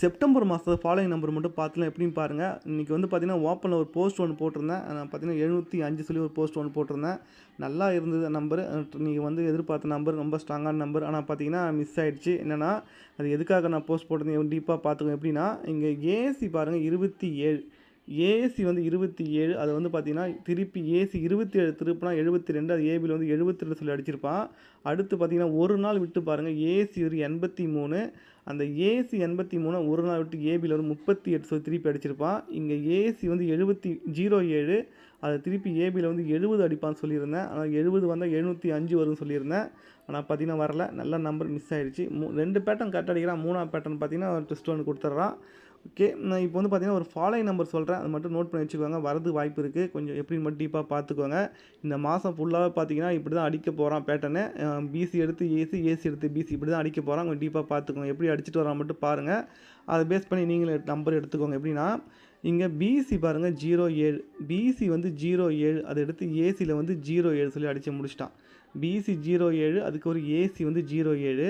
September மாதம் following number மட்டும் பார்த்துலாம் எப்படின்னு பாருங்கள். இன்றைக்கி வந்து பார்த்தீங்கன்னா ஓப்பனில் ஒரு போஸ்ட் ஒன்று போட்டிருந்தேன். நான் பார்த்தீங்கன்னா 705 சொல்லி ஒரு போஸ்ட் ஒன்று போட்டிருந்தேன். நல்லா இருந்தது நம்பரு. நீங்கள் வந்து எதிர்பார்த்த நம்பர் ரொம்ப ஸ்ட்ராங்கான நம்பர். ஆனால் பார்த்தீங்கன்னா மிஸ் ஆகிடுச்சு. என்னென்னா அது எதுக்காக நான் போஸ்ட் போட்டிருந்தேன் டீப்பாக பார்த்துக்கோங்க. எப்படின்னா இங்கே ஏசி பாருங்கள் 27, ஏசி வந்து 27, அது வந்து பார்த்தீங்கன்னா திருப்பி ஏசி 27 திருப்பினா 72, அது ஏபியில் வந்து 72 சொல்லி அடிச்சிருப்பான். அடுத்து பார்த்தீங்கன்னா ஒரு நாள் விட்டு பாருங்கள், ஏசி ஒரு 83, அந்த ஏசி 83 ஒரு நாள் விட்டு ஏபியில் ஒரு 38 சொல்லி திருப்பி அடிச்சிருப்பான். இங்கே ஏசி வந்து 07, அதை திருப்பி ஏபியில் வந்து 70 அடிப்பான்னு சொல்லியிருந்தேன். ஆனால் 70 வந்தால் 705 வரும்னு சொல்லியிருந்தேன். ஆனால் பார்த்தீங்கன்னா வரல. நல்ல நம்பர் மிஸ் ஆகிடுச்சு. 2 பேட்டர்ன் கரெக்டாக அடிக்கிறான். 3ஆம் பேட்டர்ன் பார்த்தீங்கன்னா ட்விஸ்ட் ஒன்று கொடுத்துட்றான். ஓகே, நான் இப்போ வந்து பார்த்தீங்கன்னா ஒரு ஃபாலோயிங் நம்பர் சொல்கிறேன். அது மட்டும் நோட் பண்ணி வச்சுக்கோங்க. வரது வாய்ப்பு இருக்குது. கொஞ்சம் எப்படின்னு மட்டும் டீப்பாக பார்த்துக்கோங்க. இந்த மாதம் ஃபுல்லாகவே பார்த்தீங்கன்னா இப்படி தான் அடிக்க போகிறான் பேட்டர்னு. பிசி எடுத்து ஏசி, ஏசி எடுத்து பிசி, இப்படி தான் அடிக்க போகிறான். கொஞ்சம் டீப்பாக பார்த்துக்கோங்க. எப்படி அடிச்சுட்டு வரான் மட்டும் பாருங்கள். அதை பேஸ் பண்ணி நீங்களே நம்பர் எடுத்துக்கோங்க. எப்படின்னா இங்கே பிசி பாருங்கள் 07, பிசி வந்து 07, அதை எடுத்து ஏசியில் வந்து 07 சொல்லி அடித்து முடிச்சிட்டான். பிசி 07, அதுக்கு ஒரு ஏசி வந்து 07,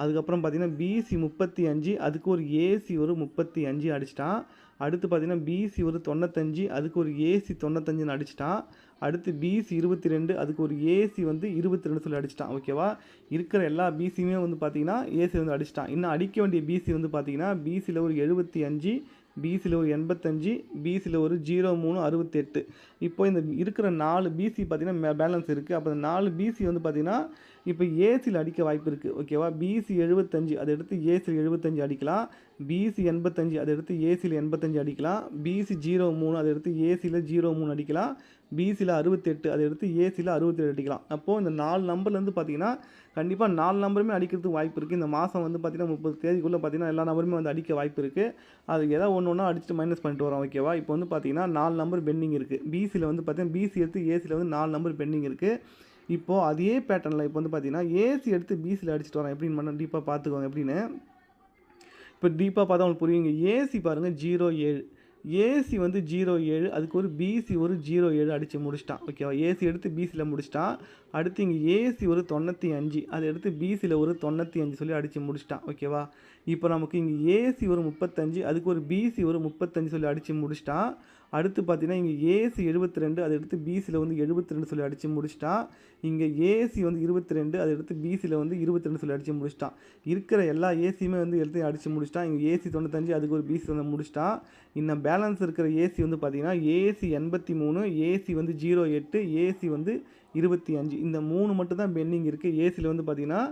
அதுக்கப்புறம் பார்த்தீங்கன்னா பிசி 35, அதுக்கு ஒரு ஏசி ஒரு 35 அடிச்சிட்டான். அடுத்து பார்த்தீங்கன்னா பிசி ஒரு 95, அதுக்கு ஒரு ஏசி 95ன்னு அடிச்சிட்டான். அடுத்து பிசி 22, அதுக்கு ஒரு ஏசி வந்து 22 சொல்லி அடிச்சிட்டான். ஓகேவா, இருக்கிற எல்லா பிசியுமே வந்து பார்த்தீங்கன்னா ஏசி வந்து அடிச்சிட்டான். இன்னும் அடிக்க வேண்டிய பிசி வந்து பார்த்தீங்கன்னா பிசியில் ஒரு 75, பிசியில் ஒரு 85, பிசியில் ஒரு 03, 68. இப்போ இந்த இருக்கிற 4 பிசி பார்த்தீங்கன்னா பேலன்ஸ் இருக்குது. அப்போ இந்த 4 பிசி வந்து பார்த்தீங்கன்னா இப்போ ஏசியில் அடிக்க வாய்ப்பு இருக்குது. ஓகேவா, பிசி 75, அதை எடுத்து ஏசியில் 75 அடிக்கலாம். பிசி 85, அதை எடுத்து ஏசியில் 85 அடிக்கலாம். பிசி 03, அதை எடுத்து ஏசியில் 03 அடிக்கலாம். பிசியில் 68, அதை எடுத்து ஏசியில் 67 அடிக்கலாம். அப்போது இந்த 4 நம்பர்லேருந்து பார்த்தீங்கன்னா கண்டிப்பாக 4 நம்பருமே அடிக்கிறதுக்கு வாய்ப்பு இருக்குது. இந்த மாதம் வந்து பார்த்தீங்கன்னா 30 தேதிக்குள்ளே பார்த்தீங்கன்னா எல்லா நம்பருமே வந்து அடிக்க வாய்ப்பு இருக்குது. அது ஏதாவது ஒன்று ஒன்றா அடிச்சுட்டு மைனஸ் பண்ணிட்டு வரோம். ஓகேவா, இப்போ வந்து பார்த்தீங்கன்னா 4 நம்பர் பெண்டிங் இருக்குது. பிசியில் வந்து பார்த்தீங்கன்னா பிசி எடுத்து ஏசியில் வந்து 4 நம்பர் பெண்டிங் இருக்குது. இப்போது அதே பேட்டர்னில் இப்போ வந்து பார்த்தீங்கன்னா ஏசி எடுத்து பிசியில் அடிச்சுட்டு வரோம். எப்படின்னு மட்டும் டீப்பாக பார்த்துக்கோங்க. எப்படின்னு இப்போ டீப்பாக பார்த்தா உங்களுக்கு புரியுங்க. ஏசி பாருங்கள் 07, ஏசி வந்து 07, அதுக்கு ஒரு பிசி ஒரு 07 அடித்து முடிச்சிட்டான். ஓகேவா, ஏசி எடுத்து பிசியில் முடிச்சிட்டான். அடுத்து இங்கே ஏசி ஒரு 95, அதை எடுத்து பிசியில் ஒரு 95 சொல்லி அடித்து முடிச்சிட்டான். ஓகேவா, இப்போ நமக்கு இங்கே ஏசி ஒரு 35, அதுக்கு ஒரு பிசி ஒரு 35 சொல்லி அடித்து முடிச்சிட்டான். அடுத்து பார்த்தீங்கன்னா இங்கே ஏசி 72, அதை எடுத்து பிசியில் வந்து 72 சொல்லி அடித்து முடிச்சிட்டான். இங்கே ஏசி வந்து 22, அதை எடுத்து பிசியில் வந்து 22 சொல்லி அடித்து முடிச்சிட்டான். இருக்கிற எல்லா ஏசியுமே வந்து எடுத்து அடித்து முடிச்சிட்டான். இங்கே ஏசி 95, அதுக்கு ஒரு பிசி வந்து முடிச்சிட்டான். இன்னும் பேலன்ஸ் இருக்கிற ஏசி வந்து பார்த்தீங்கன்னா ஏசி 83, ஏசி வந்து 08, ஏசி வந்து 25, இந்த 3 மட்டும் தான் பெண்டிங் இருக்குது. ஏசியில் வந்து பார்த்தீங்கன்னா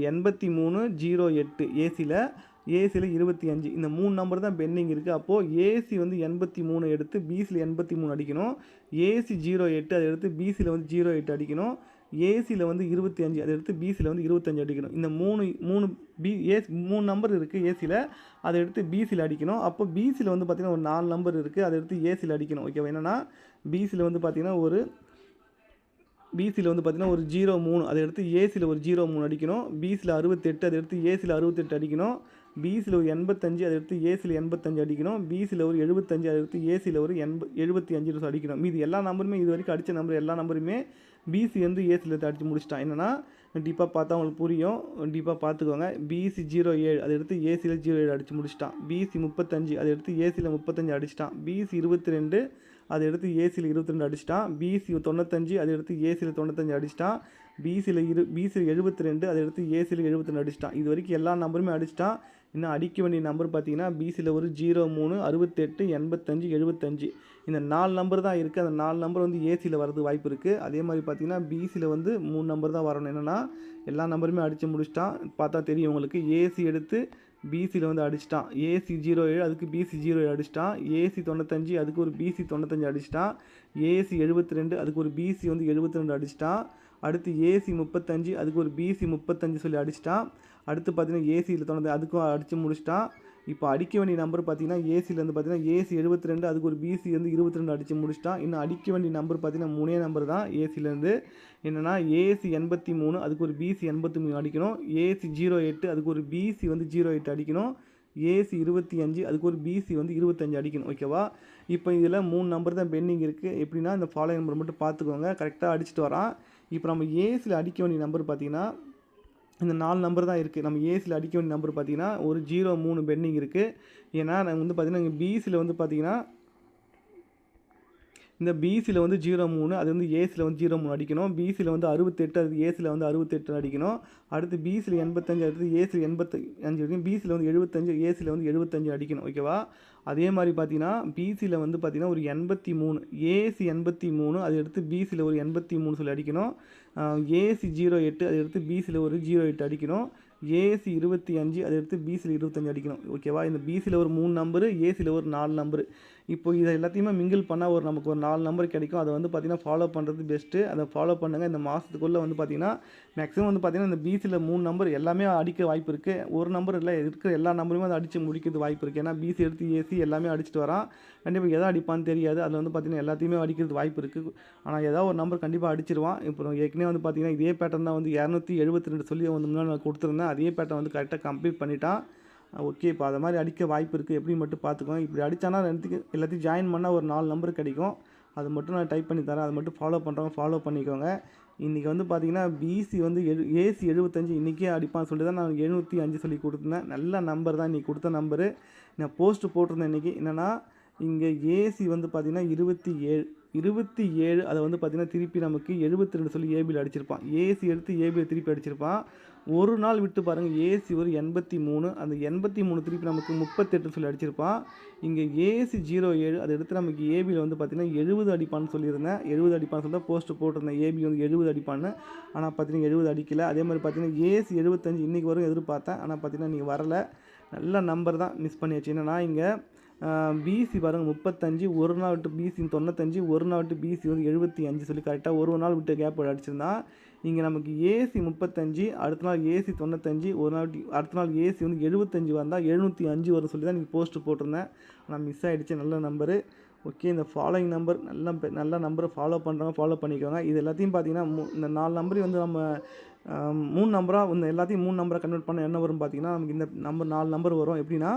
83, 08, ஏசியில் 25, இந்த 3 நம்பர் தான் பெண்டிங் இருக்குது. அப்போது ஏசி வந்து 83 எடுத்து பிசியில் 83 அடிக்கணும். ஏசி 08, அதை எடுத்து பிசியில் வந்து 08 அடிக்கணும். ஏசியில் வந்து 25, அதை எடுத்து பிசியில் வந்து 25 அடிக்கணும். இந்த 3 நம்பர் இருக்குது ஏசியில், அதை எடுத்து பிசியில் அடிக்கணும். அப்போ பிசியில் வந்து பார்த்திங்கன்னா ஒரு 4 நம்பர் இருக்குது, அதை எடுத்து ஏசியில் அடிக்கணும். ஓகேவா, என்னென்னா பிசியில் வந்து பார்த்திங்கன்னா ஒரு 03, அதை எடுத்து ஏசியில் ஒரு 03 அடிக்கணும். பிசியில் 68, அதை எடுத்து ஏசியில் 68 அடிக்கணும். பிசியில் ஒரு 85, அதை எடுத்து ஏசியில் 85 அடிக்கணும். பிசியில் ஒரு 75, அதை எடுத்து ஏசியில் ஒரு 75 அடிக்கணும். மீதி எல்லா நம்பருமே இது வரைக்கும் அடித்த நம்பர் எல்லா நம்பருமே பிசி வந்து ஏசியில் எடுத்து அடித்து முடிச்சிட்டான். என்னென்னா டீப்பாக பார்த்தா உங்களுக்கு புரியும். டீப்பாக பார்த்துக்கோங்க. பிசி 07, அதை எடுத்து ஏசியில் 07 அடித்து முடிச்சிட்டான். பிசி 35, அதை எடுத்து ஏசியில் 35 அடிச்சிட்டான். பிசி 22, அதை எடுத்து ஏசியில் 22 அடிச்சிட்டான். பிசி 95, அதை எடுத்து ஏசியில் 95 அடிச்சிட்டான். பிசியில் 72, அதை எடுத்து ஏசியில் 72 அடிச்சிட்டான். இது வரைக்கும் எல்லா நம்பருமே அடிச்சிட்டான். இன்னும் அடிக்க வேண்டிய நம்பர் பார்த்தீங்கன்னா பிசியில் ஒரு 03, 68, 85, 75, இந்த 4 நம்பர் தான் இருக்குது. அந்த 4 நம்பர் வந்து ஏசியில் வரது வாய்ப்பு இருக்குது. அதே மாதிரி பார்த்தீங்கன்னா பிசியில் வந்து 3 நம்பர் தான் வரணும். என்னென்னா எல்லா நம்பருமே அடித்து முடிச்சிட்டான். பார்த்தா தெரியும் உங்களுக்கு. ஏசி எடுத்து பிசியில் வந்து அடிச்சிட்டான். ஏசி 07, அதுக்கு பிசி 07 அடிச்சிட்டான். ஏசி 95, அதுக்கு ஒரு பிசி 95 அடிச்சிட்டான். ஏசி 72, அதுக்கு ஒரு பிசி வந்து 72 அடிச்சிட்டான். அடுத்து ஏசி 35, அதுக்கு ஒரு பிசி 35 சொல்லி அடிச்சிட்டான். அடுத்து பார்த்தீங்கன்னா ஏசியில் 90, அதுக்கும் அடித்து முடிச்சிட்டான். இப்போ அடிக்க வேண்டிய நம்பர் பார்த்தீங்கன்னா ஏசியிலேருந்து பார்த்தீங்கன்னா ஏசி 72, அதுக்கு ஒரு பிசி வந்து 22 அடித்து முடிச்சிட்டான். இன்னும் அடிக்க வேண்டிய நம்பர் பார்த்தீங்கன்னா 3 நம்பர் தான் ஏசியிலேருந்து. என்னென்னா ஏசி 83, அதுக்கு ஒரு பிசி 83 அடிக்கணும். ஏசி 08, அதுக்கு ஒரு பிசி வந்து 08 அடிக்கணும். ஏசி 25, அதுக்கு ஒரு பிசி வந்து 25 அடிக்கணும். ஓகேவா, இப்போ இதில் 3 நம்பர் தான் பெண்டிங் இருக்குது. எப்படின்னா இந்த ஃபாலோயிங் நம்பர் மட்டும் பார்த்துக்கோங்க. கரெக்டாக அடிச்சுட்டு வரான். இப்போ நம்ம ஏசியில் அடிக்க வேண்டிய நம்பர் பார்த்தீங்கன்னா இந்த 4 நம்பர் தான் இருக்குது. நம்ம ஏசியில் அடிக்க வேண்டிய நம்பர் பார்த்தீங்கன்னா ஒரு 03 பெண்டிங் இருக்குது. ஏன்னா நம்ம வந்து பார்த்தீங்கன்னா இங்கே பிசியில் வந்து பார்த்தீங்கன்னா இந்த பிசியில் வந்து 03 அது வந்து ஏசியில் வந்து 03 அடிக்கணும். பிசியில் வந்து 68 அது ஏசியில் வந்து 68 அடிக்கணும். அடுத்து பிசியில் 85 அடுத்து ஏசியில் 85 அடிக்கணும். பிசியில் வந்து 75 ஏசியில் வந்து 75 அடிக்கணும். ஓகேவா? அதே மாதிரி பார்த்தீங்கன்னா பிசியில் வந்து பார்த்தீங்கன்னா ஒரு 83 ஏசி 83 அதை எடுத்து பிசியில் ஒரு 83 சொல்லி அடிக்கணும். ஏசி 08 அதை எடுத்து பிசியில் ஒரு 08 அடிக்கணும். ஏசி 25 அதை எடுத்து பிசியில் 25 அடிக்கணும். ஓகேவா? இந்த பிசியில் ஒரு 3 நம்பரு, ஏசியில் ஒரு 4 நம்பரு. இப்போ இதை எல்லாத்தையுமே மிங்கிள் பண்ணால் நமக்கு ஒரு 4 நம்பர் கிடைக்கும். அதை வந்து பார்த்திங்கன்னா ஃபாலோ பண்ணுறது பெஸ்ட்டு. அதை ஃபாலோ பண்ணுங்கள். இந்த மாதத்துக்குள்ளே வந்து பார்த்திங்கன்னா மேக்ஸிமம் வந்து பார்த்திங்கன்னா இந்த பிசியில் 3 நம்பர் எல்லாமே அடிக்க வாய்ப்பு இருக்குது. ஒரு நம்பர் இல்லை, இருக்கிற எல்லா நம்பருமே அதை அடித்து முடிக்கிறது வாய்ப்பு இருக்குது. ஏன்னா பிசி எடுத்து ஏசி எல்லாமே அடிச்சுட்டு வரான். கண்டிப்பாக எதை அடிப்பான்னு தெரியாது. அதில் வந்து பார்த்திங்கன்னா எல்லாத்தையுமே அடிக்கிறது வாய்ப்பு இருக்குது. ஆனால் ஏதாவது ஒரு நம்பர் கண்டிப்பாக அடிச்சிருவான். இப்போ ஏற்கனவே வந்து பார்த்திங்கன்னா இதே பேட்டர்ன் தான் வந்து 272 சொல்லி வந்து முன்னாடி நான் கொடுத்துருந்தேன். அதே பேட்டர்ன் வந்து கரெக்டாக கம்ப்ளீட் பண்ணிட்டான். ஓகே, இப்போ அது மாதிரி அடிக்க வாய்ப்பு இருக்குது. எப்படி மட்டும் பார்த்துக்கோங்க. இப்படி அடித்தானா எல்லாத்தையும் ஜாயின் பண்ணால் ஒரு 4 நம்பர் கிடைக்கும். அது மட்டும் நான் டைப் பண்ணி தரேன். அது மட்டும் ஃபாலோ பண்ணுறவங்க ஃபாலோ பண்ணிக்கோங்க. இன்றைக்கி வந்து பார்த்திங்கன்னா பிசி வந்து ஏசி 75 இன்றைக்கே அடிப்பான்னு சொல்லிட்டு தான் நான் 705 சொல்லி கொடுத்துருந்தேன். நல்ல நம்பர் தான் இன்றைக்கி கொடுத்த நம்பரு. நான் போஸ்ட்டு போட்டிருந்தேன் இன்றைக்கி. என்னென்னா இங்கே ஏசி வந்து பார்த்திங்கன்னா 27 அதை வந்து பார்த்திங்கன்னா திருப்பி நமக்கு 72 சொல்லி ஏபியில் அடிச்சிருப்பான். ஏசி எடுத்து ஏபியில் திருப்பி அடிச்சிருப்பான். ஒரு நாள் விட்டு பாருங்கள், ஏசி ஒரு 83 அந்த 83 திருப்பி நமக்கு 38 சொல்லி அடிச்சிருப்பான். இங்கே ஏசி 07 அதை எடுத்து நமக்கு ஏபியில் வந்து பார்த்திங்கன்னா 70 அடிப்பான்னு சொல்லியிருந்தேன். 70 அடிப்பான்னு சொல்லி தான் போஸ்ட்டு போட்டிருந்தேன். ஏபி வந்து 70 அடிப்பான்னு. ஆனால் பார்த்திங்கன்னா 70 அடிக்கலை. அதே மாதிரி பார்த்திங்கன்னா ஏசி 75 இன்றைக்கி வரும் எதிர்பார்த்தேன். ஆனால் பார்த்திங்கன்னா இன்றைக்கி வரலை. நல்ல நம்பர் தான் மிஸ் பண்ணியாச்சு. என்னென்னா இங்கே பிசி பாருங்கள் 35 ஒரு நாள் விட்டு பிசி 95 ஒரு நாள் விட்டு பிசி வந்து 75 சொல்லி கரெக்டாக ஒரு நாள் விட்டு கேப் அடிச்சிருந்தான். இங்கே நமக்கு ஏசி 35 அடுத்த நாள் ஏசி 95 ஒரு நாள் அடுத்த நாள் ஏசி வந்து 75 வந்தால் 705 வரும் சொல்லி தான் நீங்கள் போஸ்ட்டு போட்டிருந்தேன். ஆனால் மிஸ் ஆகிடுச்சு. நல்ல நம்பரு. ஓகே, இந்த ஃபாலோயிங் நம்பர் நல்ல நம்பரை ஃபாலோ பண்ணுறவங்க ஃபாலோ பண்ணிக்கோங்க. இது எல்லாத்தையும் பார்த்தீங்கன்னா இந்த 4 நம்பரையும் வந்து நம்ம 3 நம்பராக இந்த எல்லாத்தையும் 3 நம்பரை கன்வெர்ட் பண்ண என்ன வரும் பார்த்தீங்கன்னா நமக்கு இந்த நம்பர் 4 நம்பர் வரும். எப்படின்னா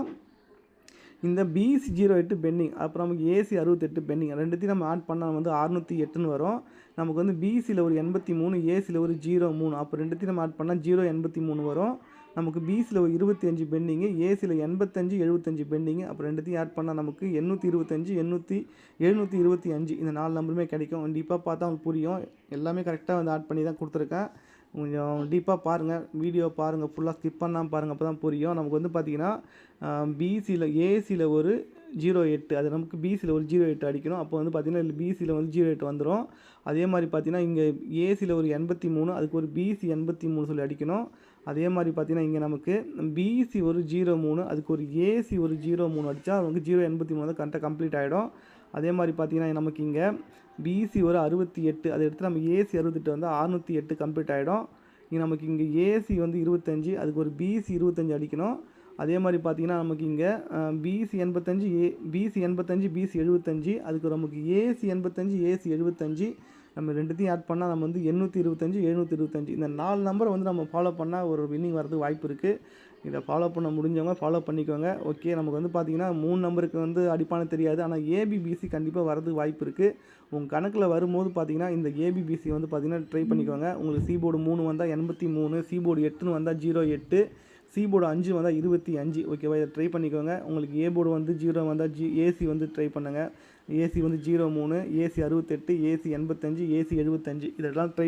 இந்த பிசி 08 பெண்டிங், அப்புறம் நமக்கு ஏசி 68 பெண்டிங், ரெண்டுத்தையும் நம்ம ஆட் பண்ணால் வந்து 608ன்னு வரும். நமக்கு வந்து பிசியில் ஒரு 83 ஏசியில் ஒரு 03 அப்போ ரெண்டுத்தையும் நம்ம ஆட் பண்ணால் 083 வரும். நமக்கு பிசியில் ஒரு 25 பெண்டிங்கு, ஏசியில் 85 75 பெண்டிங்கு, அப்புறம் ரெண்டுத்தையும் ஆட் பண்ணால் நமக்கு 825 725 இந்த 4 நம்பருமே கிடைக்கும். டீப்பாக பார்த்தா உங்களுக்கு புரியும். எல்லாமே கரெக்டாக வந்து ஆட் பண்ணி தான் கொடுத்துருக்கேன். கொஞ்சம் டீப்பாக பாருங்கள், வீடியோ பாருங்கள், ஃபுல்லாக ஸ்கிப் பண்ணாமல் பாருங்கள், அப்போ தான் புரியும். நமக்கு வந்து பார்த்திங்கன்னா ஏசியில் ஒரு 08 அது நமக்கு பிசியில் ஒரு 08 அடிக்கணும். அப்போ வந்து பார்த்திங்கன்னா பிசியில் வந்து 08 வந்துடும். அதே மாதிரி பார்த்திங்கன்னா இங்கே ஏசியில் ஒரு 83 அதுக்கு ஒரு பிசி 83 சொல்லி அடிக்கணும். அதே மாதிரி பார்த்திங்கன்னா இங்கே நமக்கு பிசி ஒரு 03 அதுக்கு ஒரு ஏசி ஒரு 03 அடித்தா நமக்கு 083 வந்து கரெக்டாக கம்ப்ளீட் ஆகிடும். அதே மாதிரி பார்த்திங்கன்னா நமக்கு இங்கே பிசி ஒரு 68 அதை எடுத்து நம்ம ஏசி 68 வந்து 608 கம்ப்ளீட் ஆகிடும். நமக்கு இங்கே ஏசி வந்து 25 அதுக்கு ஒரு பிசி 25 அடிக்கணும். அதே மாதிரி பார்த்திங்கன்னா நமக்கு இங்கே பிசி 85 பிசி 75 அதுக்கு நமக்கு ஏசி 85 ஏசி 75 நம்ம ரெண்டுத்தையும் ஆட் பண்ணால் நம்ம வந்து 825 725 இந்த 4 நம்பரை வந்து நம்ம ஃபாலோ பண்ணால் ஒரு வின்னிங் வரதுக்கு வாய்ப்பு இருக்குது. இதை ஃபாலோ பண்ண முடிஞ்சவங்க ஃபாலோ பண்ணிக்கோங்க. ஓகே, நமக்கு வந்து பார்த்திங்கன்னா 3 நம்பருக்கு வந்து அடிப்பானு தெரியாது. ஆனால் ஏபிபிசி கண்டிப்பாக வரதுக்கு வாய்ப்பு இருக்குது. உங்கள் கணக்கில் வரும்போது பார்த்திங்கன்னா இந்த ஏபிபிசி வந்து பார்த்திங்கன்னா ட்ரை பண்ணிக்கோங்க. உங்களுக்கு சிபோர்டு 3 வந்தால் 83, சிபோர்டு 8ன்னு வந்தால் 08, சிபோர்டு 5 வந்தால் 25. ஓகேவா, இதை ட்ரை பண்ணிக்கோங்க. உங்களுக்கு ஏ போர்டு வந்து 0 வந்தால் ஏசி வந்து ட்ரை பண்ணுங்கள். ஏசி வந்து 03, ஏசி 68, ஏசி 85, ஏசி 75 இதெல்லாம் ட்ரை